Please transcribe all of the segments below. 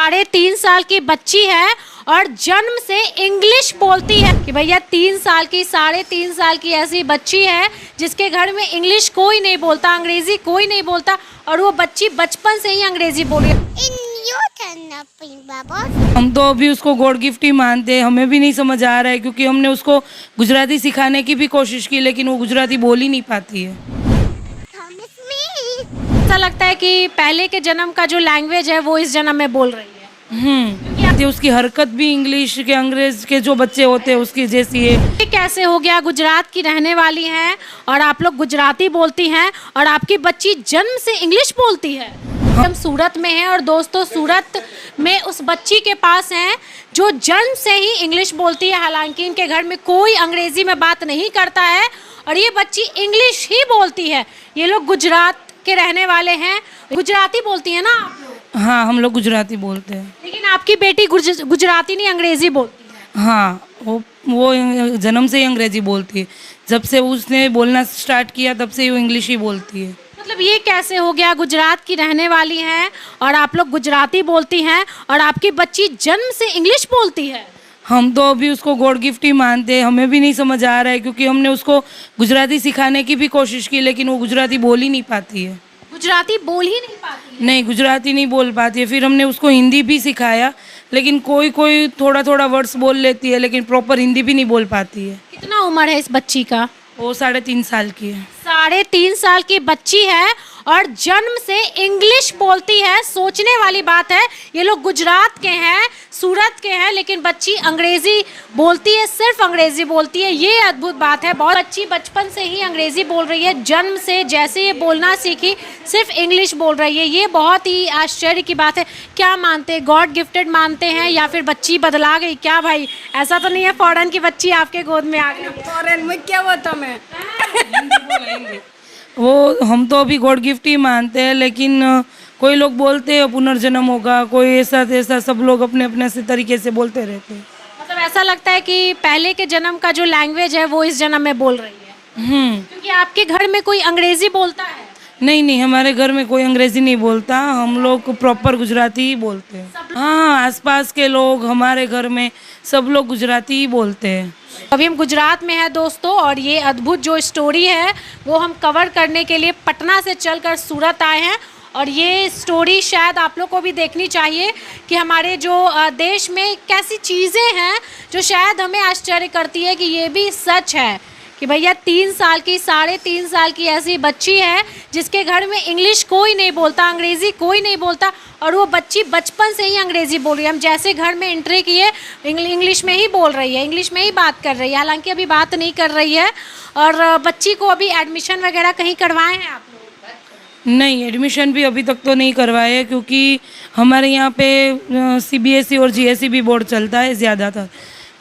3.5 साल की बच्ची है और जन्म से इंग्लिश बोलती है कि भैया 3.5 साल की ऐसी बच्ची है जिसके घर में इंग्लिश कोई नहीं बोलता, अंग्रेजी कोई नहीं बोलता और वो बच्ची बचपन से ही अंग्रेजी बोल रही है। हम तो अभी उसको गॉड गिफ्ट ही मानते हैं, हमें भी नहीं समझ आ रहा है क्योंकि हमने उसको गुजराती सिखाने की भी कोशिश की लेकिन वो गुजराती बोल ही नहीं पाती है। ऐसा लगता है कि पहले के जन्म का जो लैंग्वेज है वो इस जन्म में बोल रही है। उसकी हरकत भी इंग्लिश के अंग्रेज के जो बच्चे होते हैं उसकी जैसी है। ये कैसे हो गया? गुजरात की रहने वाली हैं और आप लोग गुजराती बोलती हैं और आपकी बच्ची जन्म से इंग्लिश बोलती है। हम सूरत में हैं और दोस्तों सूरत में उस बच्ची के पास हैं जो जन्म से ही इंग्लिश बोलती है। हालांकि इनके घर में कोई अंग्रेजी में बात नहीं करता है और ये बच्ची इंग्लिश ही बोलती है। ये लोग गुजरात के रहने वाले हैं। गुजराती बोलती है ना आप लोग? हाँ, हम लोग गुजराती बोलते हैं। लेकिन आपकी बेटी गुजराती नहीं अंग्रेजी बोलती है। हाँ, वो जन्म से ही अंग्रेजी बोलती है। जब से उसने बोलना स्टार्ट किया तब से वो इंग्लिश ही बोलती है। मतलब ये कैसे हो गया? गुजरात की रहने वाली हैं और आप लोग गुजराती बोलती हैं और आपकी बच्ची जन्म से इंग्लिश बोलती है। हम तो अभी उसको गॉड गिफ्ट ही मानते हैं, हमें भी नहीं समझ आ रहा है क्योंकि हमने उसको गुजराती सिखाने की भी कोशिश की लेकिन वो गुजराती बोल ही नहीं पाती है। गुजराती बोल ही नहीं पाती है? नहीं, गुजराती नहीं बोल पाती है। फिर हमने उसको हिंदी भी सिखाया लेकिन कोई कोई थोड़ा थोड़ा वर्ड्स बोल लेती है लेकिन प्रॉपर हिंदी भी नहीं बोल पाती है। कितना उम्र है इस बच्ची का? वो 3.5 साल की है। 3.5 साल की बच्ची है और जन्म से इंग्लिश बोलती है। सोचने वाली बात है, ये लोग गुजरात के हैं, सूरत के हैं, लेकिन बच्ची अंग्रेजी बोलती है, सिर्फ अंग्रेजी बोलती है। ये अद्भुत बात है। बहुत बच्ची बचपन से ही अंग्रेजी बोल रही है। जन्म से जैसे ये बोलना सीखी सिर्फ इंग्लिश बोल रही है। ये बहुत ही आश्चर्य की बात है। क्या मानते हैं, गॉड गिफ्टेड मानते हैं या फिर बच्ची बदला गई? क्या भाई, ऐसा तो नहीं है फॉरेन की बच्ची आपके गोद में आ गई? फॉरेन में क्या होता मैं वो हम तो अभी गॉड गिफ्ट ही मानते हैं लेकिन कोई लोग बोलते हैं पुनर्जन्म होगा, कोई ऐसा सब लोग अपने अपने से तरीके से बोलते रहते हैं। मतलब ऐसा लगता है कि पहले के जन्म का जो लैंग्वेज है वो इस जन्म में बोल रही है। क्योंकि आपके घर में कोई अंग्रेजी बोलता है? नहीं, हमारे घर में कोई अंग्रेजी नहीं बोलता, हम लोग प्रॉपर गुजराती ही बोलते हैं। हाँ, आसपास के लोग हमारे घर में सब लोग गुजराती ही बोलते हैं। अभी हम गुजरात में हैं दोस्तों और ये अद्भुत जो स्टोरी है वो हम कवर करने के लिए पटना से चलकर सूरत आए हैं और ये स्टोरी शायद आप लोग को भी देखनी चाहिए कि हमारे जो देश में कैसी चीज़ें हैं जो शायद हमें आश्चर्य करती है कि ये भी सच है कि भैया 3.5 साल की ऐसी बच्ची है जिसके घर में इंग्लिश कोई नहीं बोलता, अंग्रेज़ी कोई नहीं बोलता और वो बच्ची बचपन से ही अंग्रेज़ी बोल रही है। हम जैसे घर में एंट्री किए इंग्लिश में ही बोल रही है, इंग्लिश में ही बात कर रही है। हालांकि अभी बात नहीं कर रही है और बच्ची को अभी एडमिशन वगैरह कहीं करवाए हैं आप लोग? नहीं, एडमिशन भी अभी तक तो नहीं करवाए हैं क्योंकि हमारे यहाँ पे CBSE और GSE बोर्ड चलता है ज़्यादातर,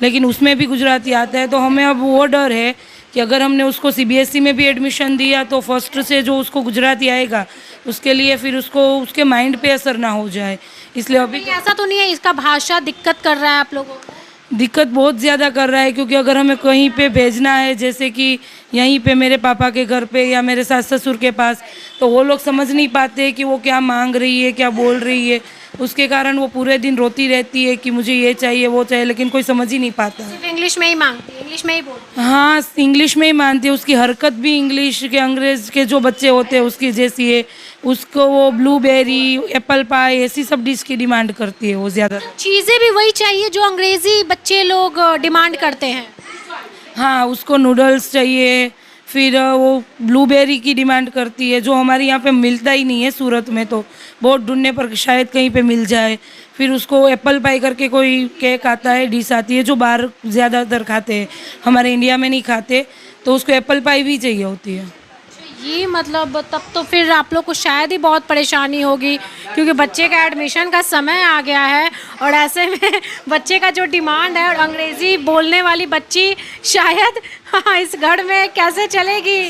लेकिन उसमें भी गुजराती आता है। तो हमें अब वो डर है कि अगर हमने उसको CBSE में भी एडमिशन दिया तो फर्स्ट से जो उसको गुजराती आएगा उसके लिए फिर उसको उसके माइंड पे असर ना हो जाए, इसलिए अभी ऐसा तो नहीं है इसका भाषा दिक्कत कर रहा है आप लोगों को? दिक्कत बहुत ज़्यादा कर रहा है क्योंकि अगर हमें कहीं पे भेजना है जैसे कि यहीं पे मेरे पापा के घर पे या मेरे सास ससुर के पास, तो वो लोग समझ नहीं पाते कि वो क्या मांग रही है, क्या बोल रही है। उसके कारण वो पूरे दिन रोती रहती है कि मुझे ये चाहिए वो चाहिए, लेकिन कोई समझ ही नहीं पाता। सिर्फ इंग्लिश में ही मांगती है, इंग्लिश में ही बोलती है? हाँ, इंग्लिश में ही मानती है। उसकी हरकत भी इंग्लिश के अंग्रेज के जो बच्चे होते हैं उसकी जैसी है। उसको वो ब्लूबेरी, एप्पल पाई ऐसी सब डिश की डिमांड करती है वो ज़्यादा। चीज़ें भी वही चाहिए जो अंग्रेज़ी बच्चे लोग डिमांड करते हैं? हाँ, उसको नूडल्स चाहिए, फिर वो ब्लूबेरी की डिमांड करती है जो हमारे यहाँ पे मिलता ही नहीं है सूरत में, तो बहुत ढूंढने पर शायद कहीं पे मिल जाए। फिर उसको एप्पल पाई करके कोई केक आता है, डिश आती है जो बाहर ज़्यादातर खाते हैं, हमारे इंडिया में नहीं खाते, तो उसको एप्पल पाई भी चाहिए होती है। ये मतलब तब तो फिर आप लोग को शायद ही बहुत परेशानी होगी क्योंकि बच्चे का एडमिशन का समय आ गया है और ऐसे में बच्चे का जो डिमांड है और अंग्रेज़ी बोलने वाली बच्ची शायद इस घर में कैसे चलेगी?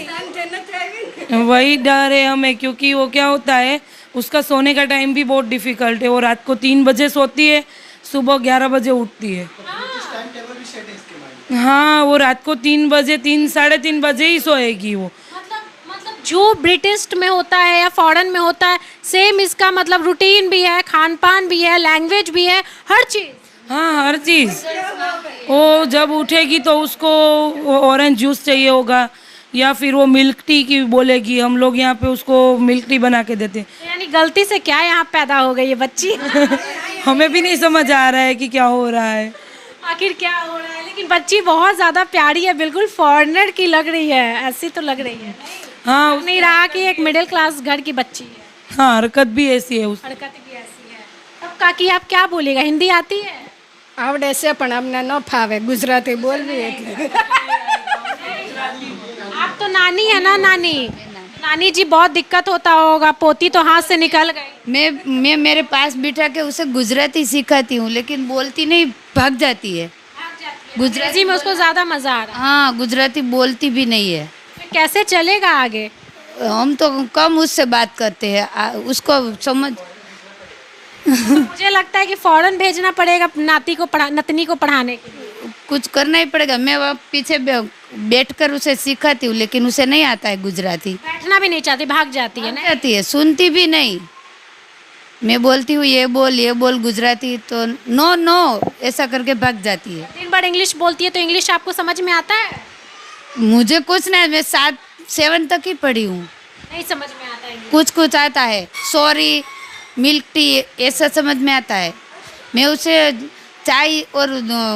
वही डर है हमें क्योंकि वो क्या होता है, उसका सोने का टाइम भी बहुत डिफ़िकल्ट है। वो रात को 3 बजे सोती है, सुबह 11 बजे उठती है। हाँ, वो रात को 3 बजे 3 साढ़े 3 बजे ही सोएगी वो। जो ब्रिटिश में होता है या फॉरेन में होता है सेम इसका मतलब रूटीन भी है, खान पान भी है, लैंग्वेज भी है, हर चीज़। हाँ, हर चीज़। वो जब उठेगी तो उसको ऑरेंज जूस चाहिए होगा या फिर वो मिल्क टी की बोलेगी, हम लोग यहाँ पे उसको मिल्क टी बना के देते हैं। यानी गलती से क्या यहाँ पैदा हो गई ये बच्ची? हमें भी नहीं समझ आ रहा है कि क्या हो रहा है, आखिर क्या हो रहा है, लेकिन बच्ची बहुत ज़्यादा प्यारी है, बिल्कुल फॉरेनर की लग रही है, ऐसी तो लग रही है। हाँ नहीं रहा कि एक मिडिल क्लास घर की बच्ची है। हाँ, हरकत भी ऐसी है उस। हरकत भी ऐसी है। अब काकी आप क्या बोलेगा, हिंदी आती है? આવડે છે પણ અમને ન ફાવે ગુજરાતી બોલવી એટલે आप तो नानी है ना, नानी जी बहुत दिक्कत होता होगा, पोती तो हाथ से निकल गई। मैं मेरे पास बिठा के उसे गुजराती सिखाती हूँ लेकिन बोलती नहीं, भाग जाती है। अंग्रेजी में उसको ज्यादा मजा आ रहा हाँ, गुजराती बोलती भी नहीं है। है। कैसे चलेगा आगे? हम तो कम उससे बात करते हैं, उसको समझ। मुझे लगता है कि फौरन भेजना पड़ेगा नतनी को पढ़ाने के लिए। कुछ करना ही पड़ेगा। मैं वहाँ पीछे बैठकर उसे सिखाती हूँ लेकिन उसे नहीं आता है गुजराती। बैठना भी नहीं चाहती, भाग जाती है भाग ना। जाती है, सुनती भी नहीं। मैं बोलती हूँ ये बोल गुजराती, तो नो नो ऐसा करके भाग जाती है। दिन भर इंग्लिश बोलती है, तो इंग्लिश आपको समझ में आता है? मुझे कुछ नहीं, मैं 7 तक ही पढ़ी हूँ। नहीं समझ में आता है। कुछ आता है, सॉरी, मिल्क टी ऐसा समझ में आता है। मैं उसे चाय और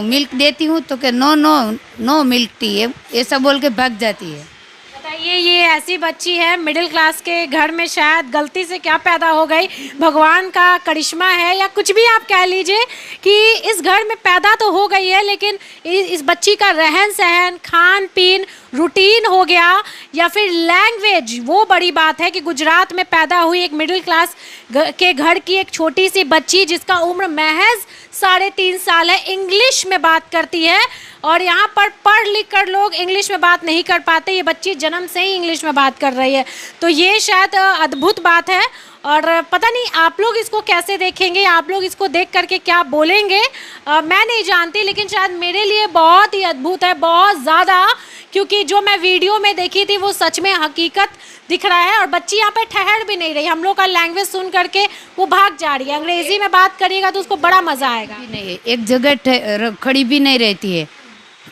मिल्क देती हूँ तो कि no no no milk tea ऐसा बोल के भाग जाती है। बताइए, ये ऐसी बच्ची है मिडिल क्लास के घर में, शायद गलती से क्या पैदा हो गई, भगवान का करिश्मा है या कुछ भी आप कह लीजिए, कि इस घर में पैदा तो हो गई है, लेकिन इस बच्ची का रहन सहन, खान पीन, रूटीन हो गया, या फिर लैंग्वेज, वो बड़ी बात है कि गुजरात में पैदा हुई एक मिडिल क्लास के घर की एक छोटी सी बच्ची जिसका उम्र महज 3.5 साल है, इंग्लिश में बात करती है। और यहाँ पर पढ़ लिख कर लोग इंग्लिश में बात नहीं कर पाते, ये बच्ची जन्म से ही इंग्लिश में बात कर रही है। तो ये शायद अद्भुत बात है, और पता नहीं आप लोग इसको कैसे देखेंगे, आप लोग इसको देख करके क्या बोलेंगे, मैं नहीं जानती, लेकिन शायद मेरे लिए बहुत ही अद्भुत है, बहुत ज़्यादा, क्योंकि जो मैं वीडियो में देखी थी वो सच में हकीकत दिख रहा है। और बच्ची यहाँ पे ठहर भी नहीं रही, हम लोग का लैंग्वेज सुन करके वो भाग जा रही है। अंग्रेजी में बात करिएगा तो उसको बड़ा मज़ा आएगा। नहीं, एक जगह खड़ी भी नहीं रहती है,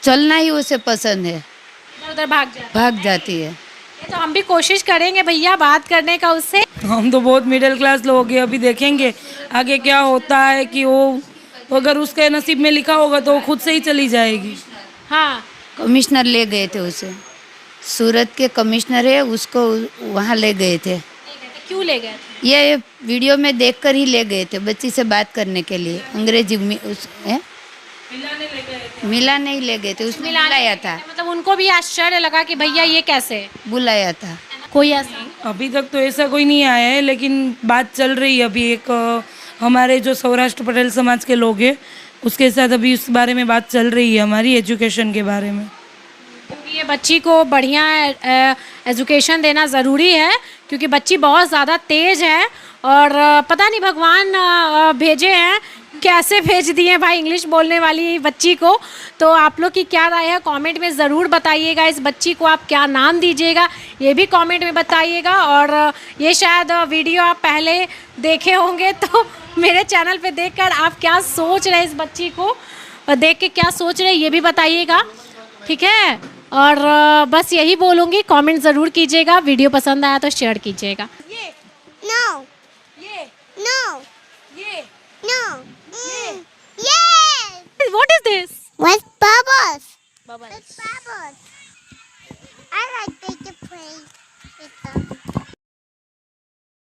चलना ही उसे पसंद है, इधर उधर भाग जाती है। ये तो हम भी कोशिश करेंगे भैया बात करने का उससे। हम तो बहुत मिडिल क्लास लोग हैं, अभी देखेंगे आगे क्या होता है, कि वो अगर उसके नसीब में लिखा होगा तो वो खुद से ही चली जाएगी। हाँ, कमिश्नर ले गए थे उसे, सूरत के कमिश्नर है, उसको वहाँ ले गए थे। क्यों ले गए? ये वीडियो में देखकर ही ले गए थे, बच्ची से बात करने के लिए। अंग्रेजी में मिलाने ही ले गए थे, उसने बुलाया था। मतलब उनको भी आश्चर्य लगा कि भैया ये कैसे, बुलाया था। कोई ऐसा अभी तक तो ऐसा कोई नहीं आया है, लेकिन बात चल रही है अभी। एक हमारे जो सौराष्ट्र पटेल समाज के लोग हैं उसके साथ अभी उस बारे में बात चल रही है, हमारी एजुकेशन के बारे में। ये बच्ची को बढ़िया एजुकेशन देना ज़रूरी है, क्योंकि बच्ची बहुत ज़्यादा तेज़ है, और पता नहीं भगवान भेजे हैं, कैसे भेज दिए हैं भाई इंग्लिश बोलने वाली बच्ची को। तो आप लोग की क्या राय है कमेंट में ज़रूर बताइएगा। इस बच्ची को आप क्या नाम दीजिएगा ये भी कमेंट में बताइएगा। और ये शायद वीडियो आप पहले देखे होंगे, तो मेरे चैनल पे देखकर आप क्या सोच रहे हैं, इस बच्ची को देख के क्या सोच रहे हैं ये भी बताइएगा, ठीक है। और बस यही बोलूँगी, कमेंट ज़रूर कीजिएगा, वीडियो पसंद आया तो शेयर कीजिएगा। ये No. ये No. ये No. Yes. What is this? What's bubbles? Bubbles. It's bubbles. I like big plane.